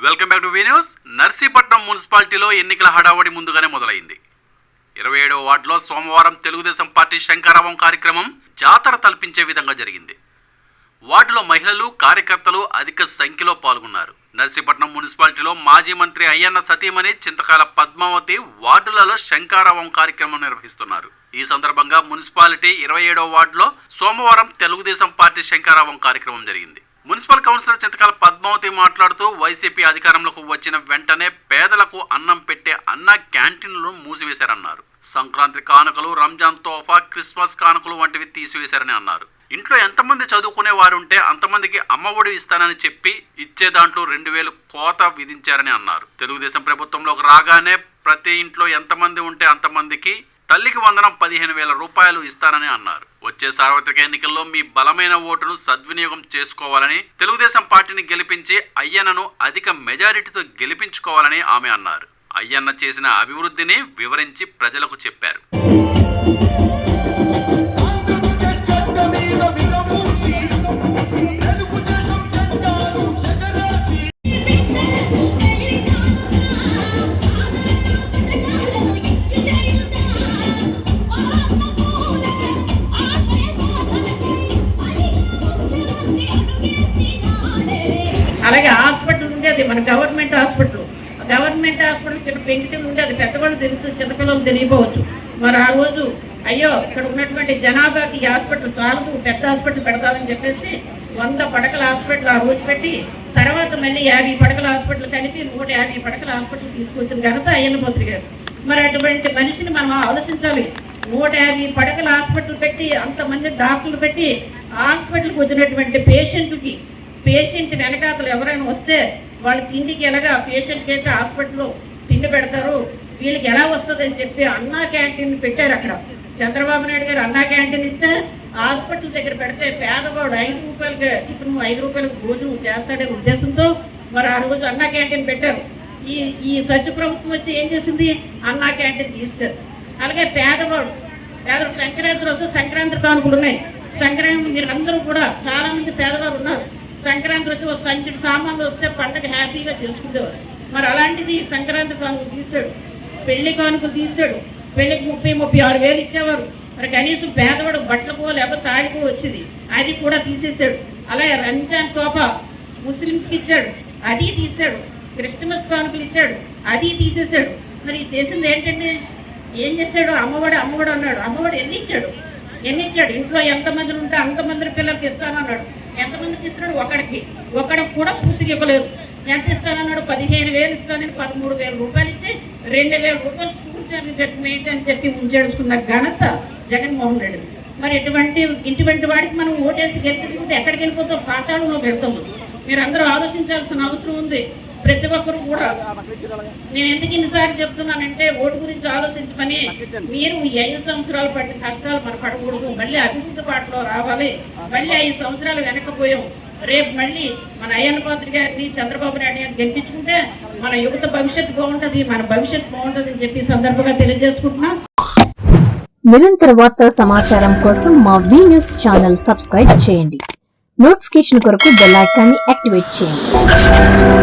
Welcome back to V news. Narsipatnam మున్సిపాలిటీలో ఎన్నికల హడావడి ముందుగానే మొదలైంది. 27వ వార్డులో సోమవారం తెలుగుదేశం పార్టీ శంఖారావం కార్యక్రమం జాతర తలపించే విధంగా జరిగింది. వార్డులో మహిళలు, కార్యకర్తలు అధిక సంఖ్యలో పాల్గొన్నారు. నర్సీపట్నం మున్సిపాలిటీలో మాజీ మంత్రి అయ్యన్న సతీమణి చింతకాల పద్మావతి వార్డులలో శంఖారావం కార్యక్రమం నిర్వహిస్తున్నారు. ఈ సందర్భంగా మున్సిపాలిటీ 27వ వార్డులో సోమవారం తెలుగుదేశం పార్టీ శంఖారావం కార్యక్రమం జరిగింది. మున్సిపల్ కౌన్సిలర్ చింతకాల పద్మావతి మాట్లాడుతూ వైసీపీ అధికారంలోకి వచ్చిన వెంటనే పేదలకు అన్నం పెట్టే అన్న క్యాంటీన్లను మూసివేశారన్నారు. సంక్రాంతి కానుకలు, రంజాన్ తోఫా, క్రిస్మస్ కానుకలు వంటివి తీసివేశారని అన్నారు. ఇంట్లో ఎంతమంది చదువుకునే వారుంటే అంతమందికి అమ్మఒడి ఇస్తానని చెప్పి ఇచ్చే దాంట్లో 2,000 కోత విధించారని అన్నారు. తెలుగుదేశం ప్రభుత్వంలోకి రాగానే ప్రతి ఇంట్లో ఎంతమంది ఉంటే అంతమందికి తల్లికి వందనం 15,000 రూపాయలు ఇస్తానని అన్నారు. వచ్చే సార్వత్రిక ఎన్నికల్లో మీ బలమైన ఓటును సద్వినియోగం చేసుకోవాలని, తెలుగుదేశం పార్టీని గెలిపించి అయ్యన్నను అధిక మెజారిటీతో గెలిపించుకోవాలని ఆమె అన్నారు. అయ్యన్న చేసిన అభివృద్ధిని వివరించి ప్రజలకు చెప్పారు. అలాగే హాస్పిటల్ ఉండేది మన గవర్నమెంట్ హాస్పిటల్ చిన్న పెంకిటిల్ ఉండేది, పెద్దవాళ్ళు తెలుసు, చిన్నపిల్లలు తెలియపోవచ్చు. మరి ఆ రోజు అయ్యో ఇక్కడ ఉన్నటువంటి జనాభాకి హాస్పిటల్ చాలదు, పెద్ద హాస్పిటల్ పెడతామని చెప్పేసి 100 పడకల హాస్పిటల్ ఆ రోజు పెట్టి, తర్వాత మళ్ళీ 50 పడకల హాస్పిటల్ కలిపి 150 పడకల హాస్పిటల్ తీసుకొచ్చిన ఘనత అయ్యన్న మంత్రి గారు. మరి అటువంటి మనిషిని మనం ఆలోచించాలి. 150 పడకల హాస్పిటల్ పెట్టి, అంతమంది డాక్టర్లు పెట్టి హాస్పిటల్కి వచ్చినటువంటి పేషెంట్ వెనకాతలు ఎవరైనా వస్తే వాళ్ళ తిండికి ఎలాగా పేషెంట్కి అయితే హాస్పిటల్లో తిండి పెడతారు, వీళ్ళకి ఎలా వస్తుంది అని చెప్పి అన్నా క్యాంటీన్ పెట్టారు. అక్కడ చంద్రబాబు నాయుడు గారు అన్నా క్యాంటీన్ ఇస్తే హాస్పిటల్ దగ్గర పెడితే పేదవాడు 5 రూపాయలకి ఇప్పుడు 5 రూపాయలకు భోజనం చేస్తాడే ఉద్దేశంతో మరి ఆ రోజు అన్నా క్యాంటీన్ పెట్టారు. ఈ సత్య ప్రభుత్వం వచ్చి ఏం చేసింది, అన్నా క్యాంటీన్ తీస్తారు. అలాగే పేదవాడు సంక్రాంతి రోజు సంక్రాంతి కానుకలు ఉన్నాయి. సంక్రాంతి మీరు అందరూ కూడా చాలా మంది పేదవారు ఉన్నారు. సంక్రాంతి వచ్చి ఒక సంచుడు సామాన్లు వస్తే పండగ హ్యాపీగా చేసుకునేవారు. మరి అలాంటిది సంక్రాంతి కానుకలు తీసాడు, పెళ్లి కానుకలు తీసాడు. పెళ్లికి 36 వేలు ఇచ్చేవారు. మరి కనీసం పేదవాడు బట్టలకో లేకపోతే తాడికో వచ్చింది, అది కూడా తీసేసాడు. అలాగే రంజాన్ తోఫా ముస్లిమ్స్కి ఇచ్చాడు, అది తీసాడు. క్రిస్మస్ కానుకలు ఇచ్చాడు, అది తీసేసాడు. మరి చేసింది ఏంటంటే ఏం చేశాడు, అమ్మఒడి అన్నాడు. అమ్మఒడి ఎన్ని ఇచ్చాడు? ఇంట్లో ఎంతమంది ఉంటే అంతమంది పిల్లలకి ఇస్తానన్నాడు. ఎంతమందికి ఇస్తున్నాడు? ఒకడికి కూడా పూర్తిగా ఇవ్వలేదు. ఎంత ఇస్తానన్నాడు? 15,000 ఇస్తానని 13,000 రూపాయలు ఇచ్చి 2,000 రూపాయలు స్కూల్ సర్టిఫికేట్ అని చెప్పి ఉంచేసుకున్న ఘనత జగన్మోహన్ రెడ్డి. మరి ఇటువంటి వాడికి మనం ఓటేసి గెలిపించుకుంటే ఎక్కడికి వెళ్ళిపోతాం? పాతాళంలో పెడతాము. మీరు అందరూ ఆలోచించాల్సిన అవసరం ఉంది. ప్రతి ఒక్కరు కూడా నేను ఎందుకు ఇన్నిసార్లు చెప్తున్నానంటే ఓటు గురించి ఆలోచించమని. మీరు 5 సంవత్సరాలు పట్టి కష్టాలు మన పడకూడదు, మళ్ళీ అభివృద్ధి బాటలో రావాలి. మళ్ళీ 5 సంవత్సరాలు వెనకపోయాం. రేపు మళ్ళీ మన అయ్యన్న పాత్రి గారిని, చంద్రబాబు నాయుడు గారిని గెలిపించుకుంటే మన యువత భవిష్యత్తు బాగుంటుంది, మన భవిష్యత్తు బాగుంటుంది అని చెప్పి సందర్భంగా తెలియజేసుకుంటున్నాం. నిరంతర వార్తా సమాచారం కోసం మా వి న్యూస్ ఛానల్ సబ్స్క్రైబ్ చేయండి. నోటిఫికేషన్ కొరకు బెల్ ఐకాన్ని యాక్టివేట్ చేయండి.